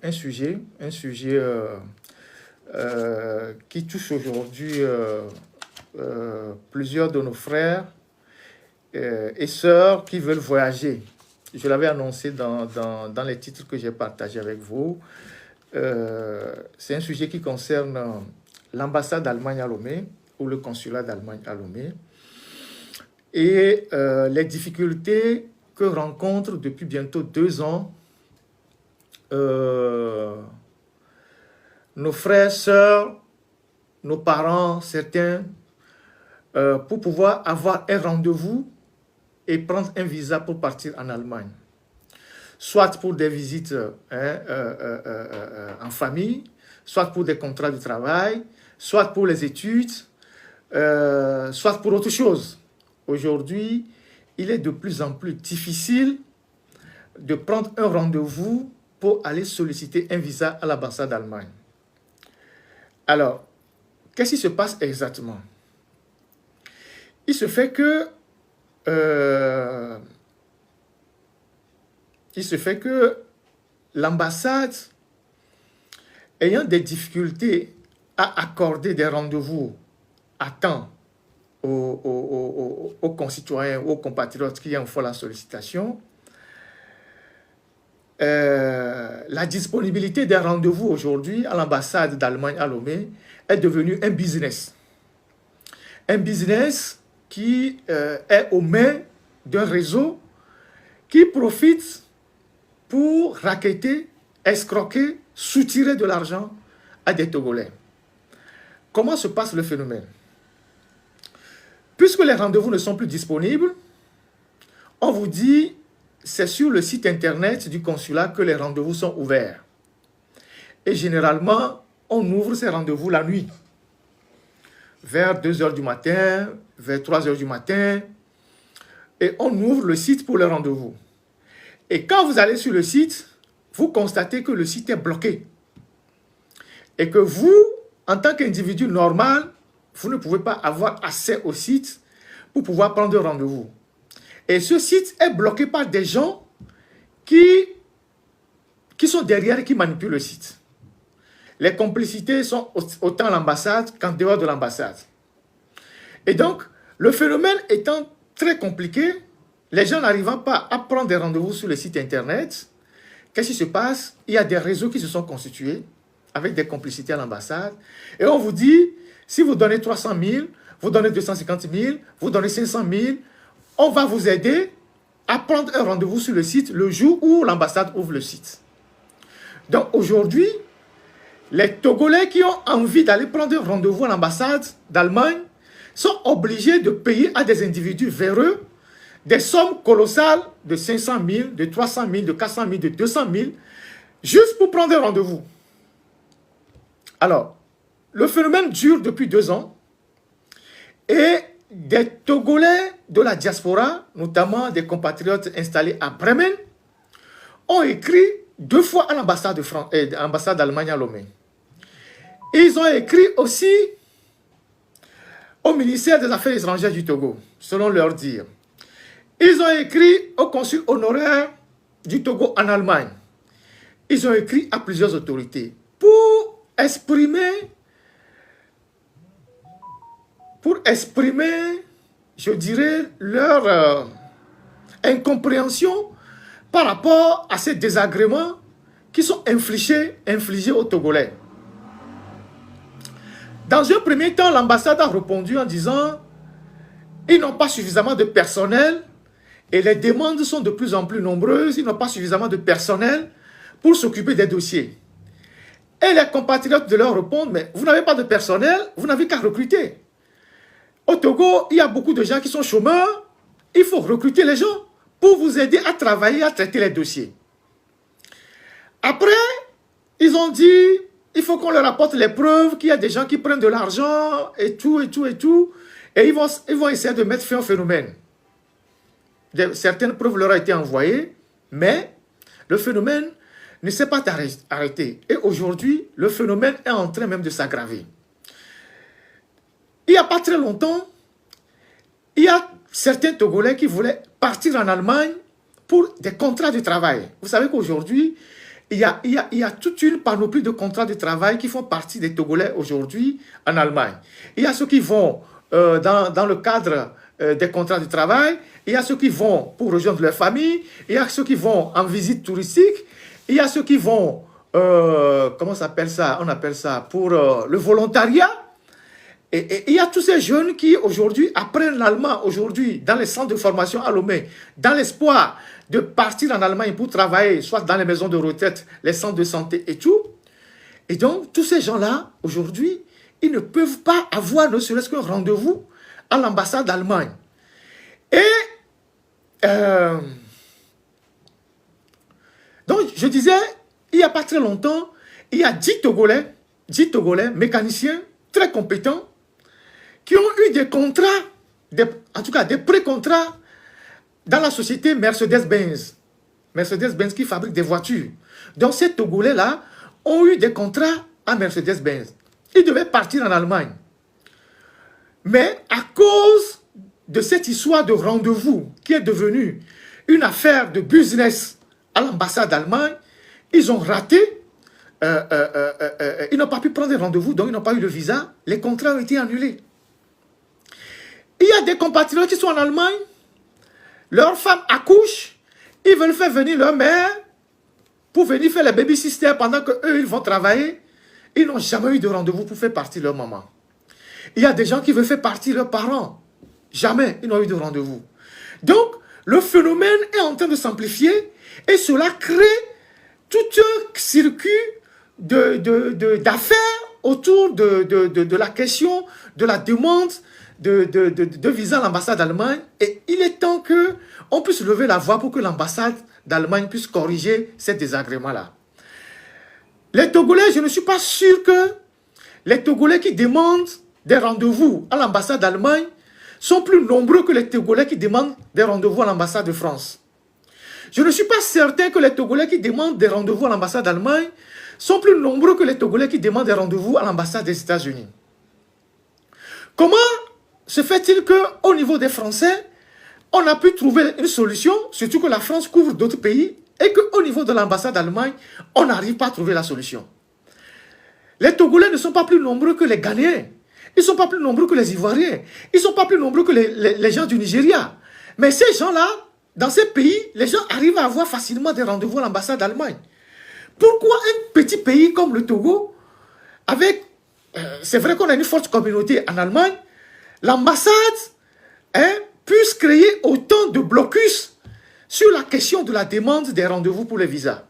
Un sujet qui touche aujourd'hui plusieurs de nos frères et sœurs qui veulent voyager. Je l'avais annoncé dans les titres que j'ai partagés avec vous. C'est un sujet qui concerne l'ambassade d'Allemagne à Lomé ou le consulat d'Allemagne à Lomé et les difficultés que rencontrent depuis bientôt 2 ans nos frères, sœurs, nos parents, certains, pour pouvoir avoir un rendez-vous et prendre un visa pour partir en Allemagne. Soit pour des visites en famille, soit pour des contrats de travail, soit pour les études, soit pour autre chose. Aujourd'hui, il est de plus en plus difficile de prendre un rendez-vous pour aller solliciter un visa à l'ambassade d'Allemagne. Alors, qu'est-ce qui se passe exactement? Il se fait que l'ambassade, ayant des difficultés à accorder des rendez-vous à temps aux concitoyens, aux compatriotes qui en font la sollicitation, la disponibilité des rendez-vous aujourd'hui à l'ambassade d'Allemagne à Lomé est devenue un business. Un business qui est aux mains d'un réseau qui profite pour racketter, escroquer, soutirer de l'argent à des Togolais. Comment se passe le phénomène? Puisque les rendez-vous ne sont plus disponibles, on vous dit c'est sur le site internet du consulat que les rendez-vous sont ouverts. Et généralement, on ouvre ces rendez-vous la nuit, vers 2 h du matin, vers 3 h du matin, et on ouvre le site pour les rendez-vous. Et quand vous allez sur le site, vous constatez que le site est bloqué. Et que vous, en tant qu'individu normal, vous ne pouvez pas avoir accès au site pour pouvoir prendre rendez-vous. Et ce site est bloqué par des gens qui sont derrière et qui manipulent le site. Les complicités sont autant à l'ambassade qu'en dehors de l'ambassade. Et donc, le phénomène étant très compliqué, les gens n'arrivant pas à prendre des rendez-vous sur le site internet, qu'est-ce qui se passe? Il y a des réseaux qui se sont constitués avec des complicités à l'ambassade. Et on vous dit, si vous donnez 300 000, vous donnez 250 000, vous donnez 500 000, on va vous aider à prendre un rendez-vous sur le site le jour où l'ambassade ouvre le site. Donc aujourd'hui, les Togolais qui ont envie d'aller prendre un rendez-vous à l'ambassade d'Allemagne sont obligés de payer à des individus véreux des sommes colossales de 500 000, de 300 000, de 400 000, de 200 000, juste pour prendre un rendez-vous. Alors, le phénomène dure depuis 2 ans et des Togolais de la diaspora, notamment des compatriotes installés à Bremen, ont écrit 2 fois à l'ambassade d'Allemagne à Lomé. Ils ont écrit aussi au ministère des Affaires étrangères du Togo, selon leur dire. Ils ont écrit au consul honoraire du Togo en Allemagne. Ils ont écrit à plusieurs autorités pour exprimer, je dirais, leur incompréhension par rapport à ces désagréments qui sont infligés aux Togolais. Dans un premier temps, l'ambassade a répondu en disant ils n'ont pas suffisamment de personnel et les demandes sont de plus en plus nombreuses, ils n'ont pas suffisamment de personnel pour s'occuper des dossiers. Et les compatriotes de leur répondent, mais vous n'avez pas de personnel, vous n'avez qu'à recruter. Au Togo, il y a beaucoup de gens qui sont chômeurs. Il faut recruter les gens pour vous aider à travailler, à traiter les dossiers. Après, ils ont dit, il faut qu'on leur apporte les preuves qu'il y a des gens qui prennent de l'argent et tout, et tout, et tout. Et ils vont essayer de mettre fin au phénomène. Certaines preuves leur ont été envoyées, mais le phénomène ne s'est pas arrêté. Et aujourd'hui, le phénomène est en train même de s'aggraver. Il n'y a pas très longtemps, il y a certains Togolais qui voulaient partir en Allemagne pour des contrats de travail. Vous savez qu'aujourd'hui, il y a toute une panoplie de contrats de travail qui font partie des Togolais aujourd'hui en Allemagne. Il y a ceux qui vont dans le cadre des contrats de travail, il y a ceux qui vont pour rejoindre leur famille, il y a ceux qui vont en visite touristique, il y a ceux qui vont, comment ça s'appelle ça? On appelle ça pour le volontariat. Et il y a tous ces jeunes qui aujourd'hui apprennent l'allemand aujourd'hui dans les centres de formation à Lomé, dans l'espoir de partir en Allemagne pour travailler, soit dans les maisons de retraite, les centres de santé et tout. Et donc, tous ces gens-là, aujourd'hui, ils ne peuvent pas avoir ne serait-ce qu'un rendez-vous à l'ambassade d'Allemagne. Et donc, je disais, il n'y a pas très longtemps, il y a 10 Togolais mécaniciens très compétents, qui ont eu des contrats, en tout cas des pré-contrats, dans la société Mercedes-Benz. Mercedes-Benz qui fabrique des voitures. Donc ces Togolais-là ont eu des contrats à Mercedes-Benz. Ils devaient partir en Allemagne. Mais à cause de cette histoire de rendez-vous qui est devenue une affaire de business à l'ambassade d'Allemagne, ils ont raté. Ils n'ont pas pu prendre des rendez-vous, donc ils n'ont pas eu de visa. Les contrats ont été annulés. Il y a des compatriotes qui sont en Allemagne, leurs femmes accouchent, ils veulent faire venir leur mère pour venir faire les baby-sisters pendant qu'eux, ils vont travailler. Ils n'ont jamais eu de rendez-vous pour faire partir leur maman. Il y a des gens qui veulent faire partir leurs parents. Jamais ils n'ont eu de rendez-vous. Donc, le phénomène est en train de s'amplifier et cela crée tout un circuit d'affaires autour de la question de la demande de visa à l'ambassade d'Allemagne. Et il est temps qu'on puisse lever la voix pour que l'ambassade d'Allemagne puisse corriger ces désagréments-là. Les Togolais, je ne suis pas sûr que les Togolais qui demandent des rendez-vous à l'ambassade d'Allemagne sont plus nombreux que les Togolais qui demandent des rendez-vous à l'ambassade de France. Je ne suis pas certain que les Togolais qui demandent des rendez-vous à l'ambassade d'Allemagne sont plus nombreux que les Togolais qui demandent des rendez-vous à l'ambassade des États-Unis. Comment se fait-il qu'au niveau des Français, on a pu trouver une solution, surtout que la France couvre d'autres pays, et qu'au niveau de l'ambassade d'Allemagne, on n'arrive pas à trouver la solution? Les Togolais ne sont pas plus nombreux que les Ghanéens. Ils ne sont pas plus nombreux que les Ivoiriens. Ils ne sont pas plus nombreux que les gens du Nigeria. Mais ces gens-là, dans ces pays, les gens arrivent à avoir facilement des rendez-vous à l'ambassade d'Allemagne. Pourquoi un petit pays comme le Togo, avec, c'est vrai qu'on a une forte communauté en Allemagne, l'ambassade puisse créer autant de blocus sur la question de la demande des rendez-vous pour les visas?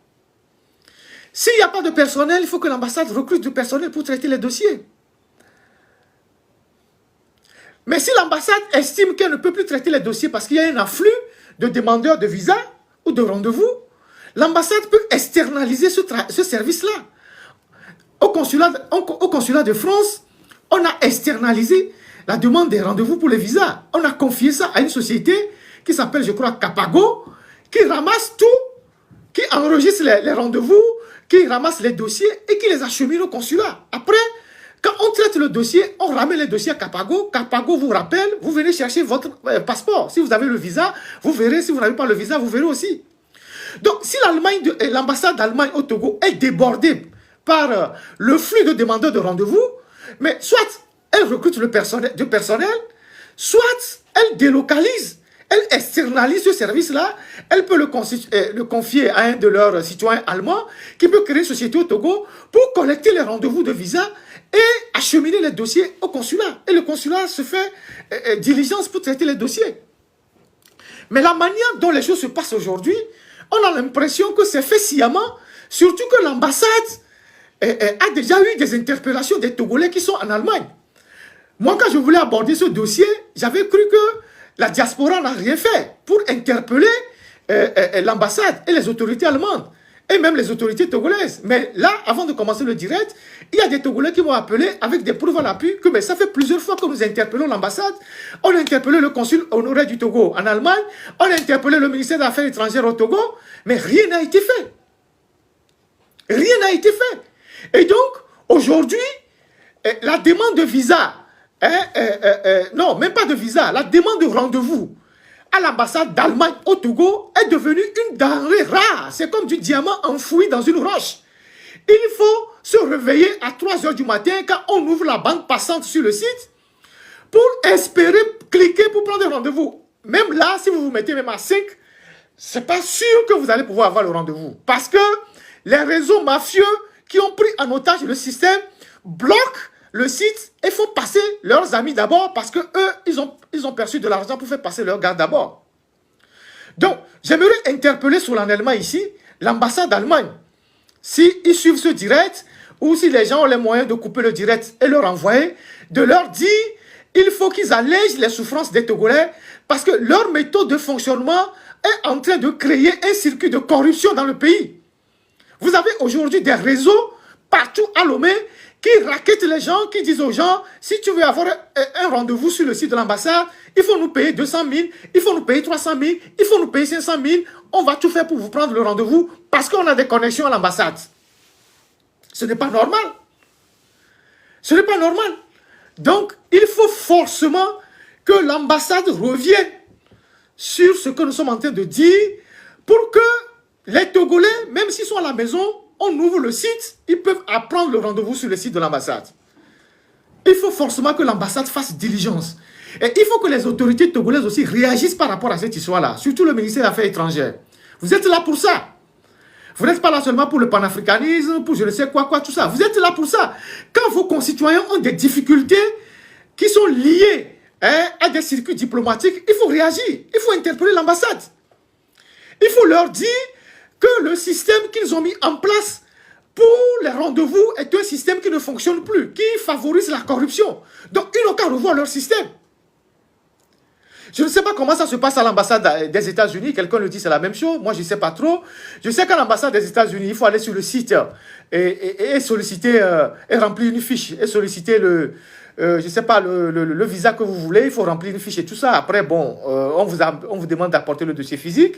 S'il n'y a pas de personnel, il faut que l'ambassade recrute du personnel pour traiter les dossiers. Mais si l'ambassade estime qu'elle ne peut plus traiter les dossiers parce qu'il y a un afflux de demandeurs de visa ou de rendez-vous, l'ambassade peut externaliser ce service-là. Au consulat de France, on a externalisé la demande des rendez-vous pour les visas. On a confié ça à une société qui s'appelle, je crois, Capago, qui ramasse tout, qui enregistre les rendez-vous, qui ramasse les dossiers et qui les achemine au consulat. Après, quand on traite le dossier, on ramène les dossiers à Capago. Capago vous rappelle, vous venez chercher votre passeport. Si vous avez le visa, vous verrez. Si vous n'avez pas le visa, vous verrez aussi. Donc, si l'ambassade d'Allemagne au Togo est débordée par le flux de demandeurs de rendez-vous, mais soit elle recrute du personnel, soit elle délocalise, elle externalise ce service-là, elle peut le confier à un de leurs citoyens allemands qui peut créer une société au Togo pour collecter les rendez-vous de visa et acheminer les dossiers au consulat. Et le consulat se fait diligence pour traiter les dossiers. Mais la manière dont les choses se passent aujourd'hui, on a l'impression que c'est fait sciemment, surtout que l'ambassade a déjà eu des interpellations des Togolais qui sont en Allemagne. Moi, quand je voulais aborder ce dossier, j'avais cru que la diaspora n'a rien fait pour interpeller l'ambassade et les autorités allemandes, et même les autorités togolaises. Mais là, avant de commencer le direct, il y a des Togolais qui m'ont appelé avec des preuves à l'appui que mais ça fait plusieurs fois que nous interpellons l'ambassade. On a interpellé le consul honoraire du Togo en Allemagne, on a interpellé le ministère des Affaires étrangères au Togo, mais rien n'a été fait. Rien n'a été fait. Et donc, aujourd'hui, la demande de visa, non, même pas de visa, la demande de rendez-vous à l'ambassade d'Allemagne au Togo est devenue une denrée rare. C'est comme du diamant enfoui dans une roche. Il faut se réveiller à 3 h du matin quand on ouvre la bande passante sur le site pour espérer cliquer pour prendre un rendez-vous. Même là, si vous vous mettez même à 5, c'est pas sûr que vous allez pouvoir avoir le rendez-vous. Parce que les réseaux mafieux qui ont pris en otage le système bloquent le site et font passer leurs amis d'abord parce que eux, ils ont perçu de l'argent pour faire passer leurs gars d'abord. Donc, j'aimerais interpeller solennellement ici l'ambassade d'Allemagne. S'ils suivent ce direct ou si les gens ont les moyens de couper le direct et leur envoyer, de leur dire il faut qu'ils allègent les souffrances des Togolais parce que leur méthode de fonctionnement est en train de créer un circuit de corruption dans le pays. Vous avez aujourd'hui des réseaux partout à Lomé qui raquettent les gens, qui disent aux gens, si tu veux avoir un rendez-vous sur le site de l'ambassade, il faut nous payer 200 000, il faut nous payer 300 000, il faut nous payer 500 000, on va tout faire pour vous prendre le rendez-vous parce qu'on a des connexions à l'ambassade. Ce n'est pas normal. Ce n'est pas normal. Donc, il faut forcément que l'ambassade revienne sur ce que nous sommes en train de dire pour que les Togolais, même s'ils sont à la maison, on ouvre le site, ils peuvent apprendre le rendez-vous sur le site de l'ambassade. Il faut forcément que l'ambassade fasse diligence. Et il faut que les autorités togolaises aussi réagissent par rapport à cette histoire-là, surtout le ministère des Affaires étrangères. Vous êtes là pour ça. Vous n'êtes pas là seulement pour le panafricanisme, pour je ne sais quoi, tout ça. Vous êtes là pour ça. Quand vos concitoyens ont des difficultés qui sont liées à des circuits diplomatiques, il faut réagir. Il faut interpeller l'ambassade. Il faut leur dire que le système qu'ils ont mis en place pour les rendez-vous est un système qui ne fonctionne plus, qui favorise la corruption. Donc, ils n'ont qu'à revoir leur système. Je ne sais pas comment ça se passe à l'ambassade des États-Unis. Quelqu'un le dit, c'est la même chose. Moi, je ne sais pas trop. Je sais qu'à l'ambassade des États-Unis, il faut aller sur le site et solliciter, et remplir une fiche, et solliciter je ne sais pas, le visa que vous voulez. Il faut remplir une fiche et tout ça. Après, bon, on vous demande d'apporter le dossier physique.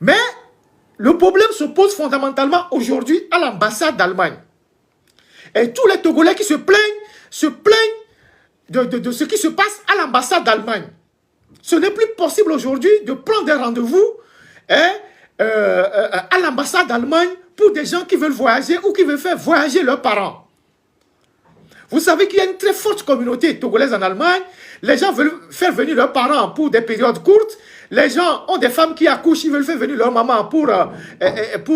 Mais le problème se pose fondamentalement aujourd'hui à l'ambassade d'Allemagne. Et tous les Togolais qui se plaignent de ce qui se passe à l'ambassade d'Allemagne. Ce n'est plus possible aujourd'hui de prendre des rendez-vous à l'ambassade d'Allemagne pour des gens qui veulent voyager ou qui veulent faire voyager leurs parents. Vous savez qu'il y a une très forte communauté togolaise en Allemagne. Les gens veulent faire venir leurs parents pour des périodes courtes. Les gens ont des femmes qui accouchent, ils veulent faire venir leur maman pour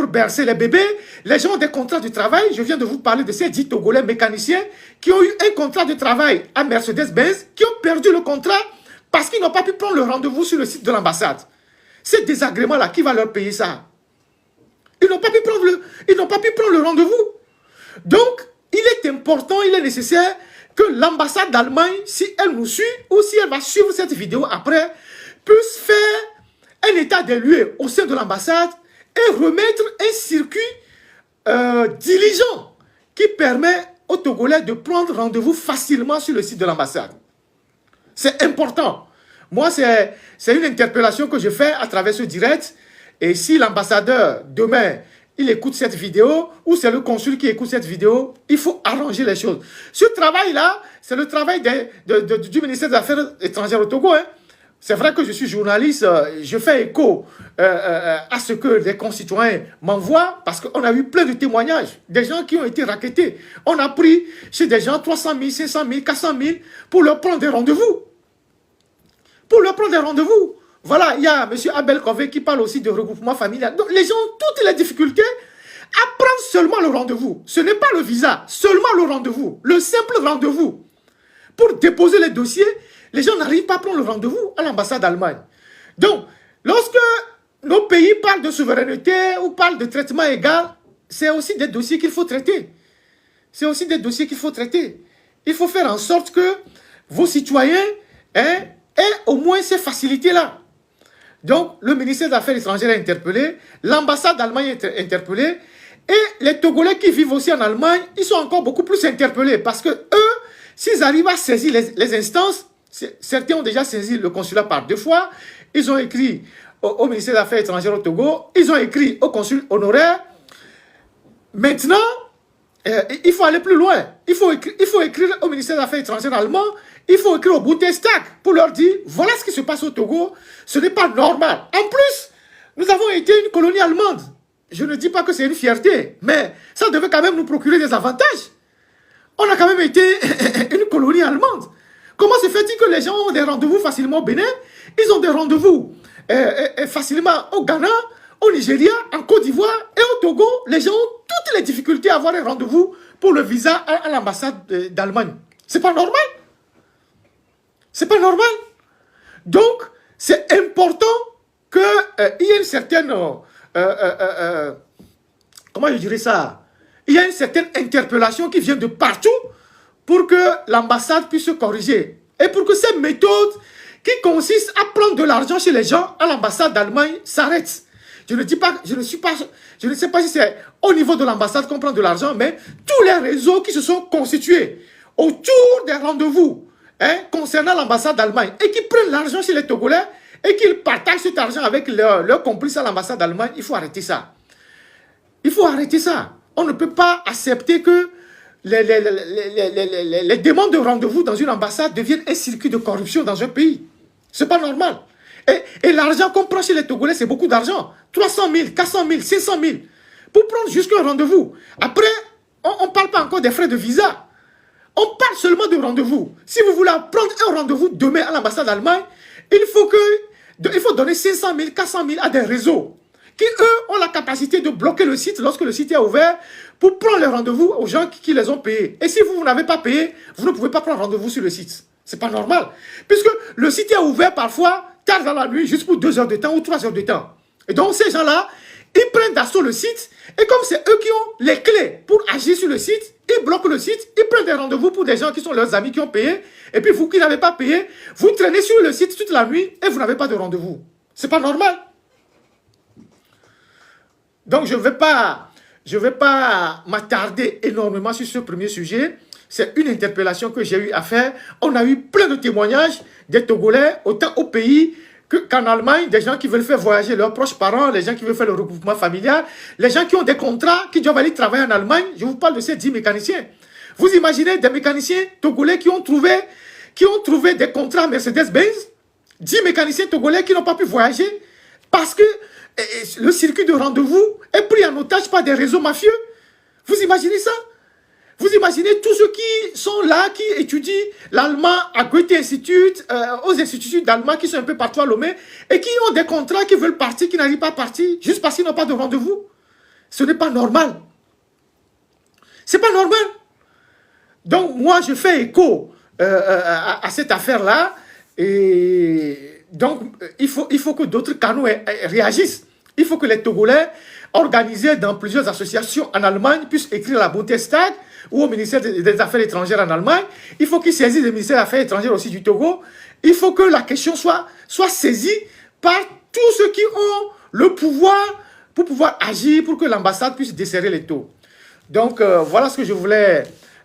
bercer les bébés. Les gens ont des contrats de travail. Je viens de vous parler de ces 10 Togolais mécaniciens qui ont eu un contrat de travail à Mercedes-Benz, qui ont perdu le contrat parce qu'ils n'ont pas pu prendre le rendez-vous sur le site de l'ambassade. Ces désagréments-là, qui va leur payer ça? Ils n'ont pas pu prendre le rendez-vous. Donc, il est important, il est nécessaire que l'ambassade d'Allemagne, si elle nous suit ou si elle va suivre cette vidéo après, puisse faire un état des lieux au sein de l'ambassade et remettre un circuit diligent qui permet aux Togolais de prendre rendez-vous facilement sur le site de l'ambassade. C'est important. Moi, c'est une interpellation que je fais à travers ce direct. Et si l'ambassadeur, demain, il écoute cette vidéo, ou c'est le consul qui écoute cette vidéo, il faut arranger les choses. Ce travail-là, c'est le travail du ministère des Affaires étrangères au Togo. Hein. C'est vrai que je suis journaliste, je fais écho à ce que les concitoyens m'envoient, parce qu'on a eu plein de témoignages, des gens qui ont été rackettés. On a pris chez des gens 300 000, 500 000, 400 000 pour leur prendre des rendez-vous. Pour leur prendre des rendez-vous. Voilà, il y a M. Abel Kové qui parle aussi de regroupement familial. Donc les gens ont toutes les difficultés à prendre seulement le rendez-vous. Ce n'est pas le visa, seulement le rendez-vous. Le simple rendez-vous. Pour déposer les dossiers, les gens n'arrivent pas à prendre le rendez-vous à l'ambassade d'Allemagne. Donc, lorsque nos pays parlent de souveraineté ou parlent de traitement égal, c'est aussi des dossiers qu'il faut traiter. C'est aussi des dossiers qu'il faut traiter. Il faut faire en sorte que vos citoyens aient au moins ces facilités-là. Donc, le ministère des Affaires étrangères est interpellé, l'ambassade d'Allemagne est interpellée, et les Togolais qui vivent aussi en Allemagne, ils sont encore beaucoup plus interpellés, parce que eux, s'ils arrivent à saisir les instances, certains ont déjà saisi le consulat par 2 fois, ils ont écrit au ministère des Affaires étrangères au Togo, ils ont écrit au consul honoraire. Maintenant, il faut aller plus loin. Il faut écrire au ministère des Affaires étrangères allemand, il faut écrire au Bundestag pour leur dire, voilà ce qui se passe au Togo, ce n'est pas normal. En plus, nous avons été une colonie allemande. Je ne dis pas que c'est une fierté, mais ça devait quand même nous procurer des avantages. On a quand même été une colonie allemande. Comment se fait-il que les gens ont des rendez-vous facilement au Bénin? Ils ont des rendez-vous facilement au Ghana, au Nigeria, en Côte d'Ivoire et au Togo. Les gens ont toutes les difficultés à avoir un rendez-vous pour le visa à l'ambassade d'Allemagne. C'est pas normal. C'est pas normal. Donc, c'est important qu'il y ait une certaine... comment je dirais ça? Il y a une certaine interpellation qui vient de partout pour que l'ambassade puisse se corriger. Et pour que ces méthodes qui consistent à prendre de l'argent chez les gens à l'ambassade d'Allemagne s'arrêtent. Je ne sais pas si c'est au niveau de l'ambassade qu'on prend de l'argent, mais tous les réseaux qui se sont constitués autour des rendez-vous concernant l'ambassade d'Allemagne et qui prennent l'argent chez les Togolais et qu'ils partagent cet argent avec leurs complices à l'ambassade d'Allemagne, il faut arrêter ça. Il faut arrêter ça. On ne peut pas accepter que les demandes de rendez-vous dans une ambassade deviennent un circuit de corruption dans un pays. Ce n'est pas normal. Et l'argent qu'on prend chez les Togolais, c'est beaucoup d'argent. 300 000, 400 000, 500 000. Pour prendre jusqu'à un rendez-vous. Après, on ne parle pas encore des frais de visa. On parle seulement de rendez-vous. Si vous voulez prendre un rendez-vous demain à l'ambassade d'Allemagne, il faut donner 500 000, 400 000 à des réseaux qui, eux, ont la capacité de bloquer le site lorsque le site est ouvert pour prendre les rendez-vous aux gens qui les ont payés. Et si vous n'avez pas payé, vous ne pouvez pas prendre rendez-vous sur le site. C'est pas normal. Puisque le site est ouvert parfois tard dans la nuit, juste pour 2 heures de temps ou 3 heures de temps. Et donc, ces gens-là, ils prennent d'assaut le site. Et comme c'est eux qui ont les clés pour agir sur le site, ils bloquent le site, ils prennent des rendez-vous pour des gens qui sont leurs amis qui ont payé. Et puis, vous qui n'avez pas payé, vous traînez sur le site toute la nuit et vous n'avez pas de rendez-vous. C'est pas normal. Donc, je ne vais pas m'attarder énormément sur ce premier sujet. C'est une interpellation que j'ai eu à faire. On a eu plein de témoignages des Togolais, autant au pays qu'en Allemagne, des gens qui veulent faire voyager leurs proches parents, les gens qui veulent faire le regroupement familial, les gens qui ont des contrats, qui doivent aller travailler en Allemagne. Je vous parle de ces 10 mécaniciens. Vous imaginez des mécaniciens togolais qui ont trouvé des contrats Mercedes-Benz, 10 mécaniciens togolais qui n'ont pas pu voyager parce que le circuit de rendez-vous est pris en otage par des réseaux mafieux. Vous imaginez ça? Vous imaginez tous ceux qui sont là, qui étudient l'allemand à Goethe Institut, aux instituts d'allemand qui sont un peu partout à Lomé, et qui ont des contrats, qui veulent partir, qui n'arrivent pas à partir, juste parce qu'ils n'ont pas de rendez-vous. Ce n'est pas normal. C'est pas normal. Donc, moi, je fais écho à cette affaire-là, et donc, il faut que d'autres canaux réagissent. Il faut que les Togolais, organisés dans plusieurs associations en Allemagne, puissent écrire à la Bundestag ou au ministère des Affaires étrangères en Allemagne. Il faut qu'ils saisissent le ministère des Affaires étrangères aussi du Togo. Il faut que la question soit saisie par tous ceux qui ont le pouvoir pour pouvoir agir, pour que l'ambassade puisse desserrer les taux. Donc, voilà ce que je voulais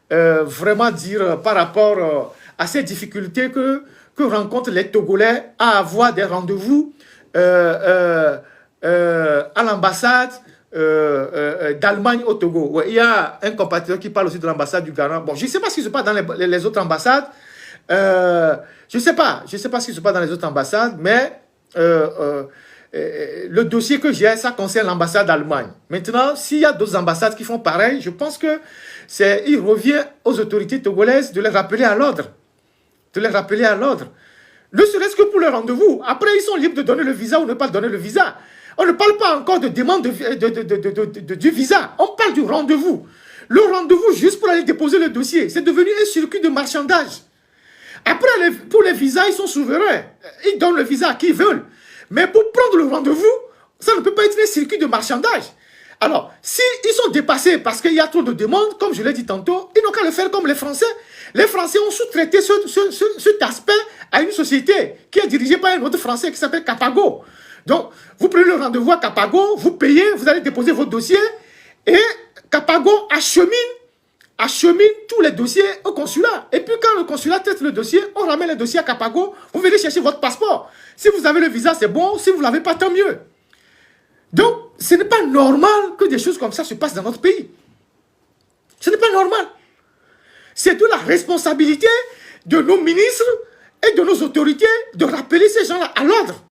vraiment dire par rapport à ces difficultés que rencontrent les Togolais à avoir des rendez-vous à l'ambassade d'Allemagne au Togo. Ouais, il y a un compatriote qui parle aussi de l'ambassade du Ghana. Bon, je ne sais pas ce qui se passe dans les autres ambassades. Je ne sais pas ce qui se passe dans les autres ambassades, mais le dossier que j'ai, ça concerne l'ambassade d'Allemagne. Maintenant, s'il y a d'autres ambassades qui font pareil, je pense que il revient aux autorités togolaises de les rappeler à l'ordre. De les rappeler à l'ordre. Ne serait-ce que pour le rendez-vous. Après, ils sont libres de donner le visa ou ne pas donner le visa. On ne parle pas encore de demande du visa. On parle du rendez-vous. Le rendez-vous juste pour aller déposer le dossier. C'est devenu un circuit de marchandage. Après, pour les visas, ils sont souverains. Ils donnent le visa à qui ils veulent. Mais pour prendre le rendez-vous, ça ne peut pas être un circuit de marchandage. Alors, s'ils sont dépassés parce qu'il y a trop de demandes, comme je l'ai dit tantôt, ils n'ont qu'à le faire comme les Français. Les Français ont sous-traité cet aspect à une société qui est dirigée par un autre Français qui s'appelle Capago. Donc, vous prenez le rendez-vous à Capago, vous payez, vous allez déposer votre dossier et Capago achemine tous les dossiers au consulat. Et puis, quand le consulat traite le dossier, on ramène le dossier à Capago, vous venez chercher votre passeport. Si vous avez le visa, c'est bon. Si vous ne l'avez pas, tant mieux. Donc, ce n'est pas normal que des choses comme ça se passent dans notre pays. Ce n'est pas normal. C'est de la responsabilité de nos ministres et de nos autorités de rappeler ces gens-là à l'ordre.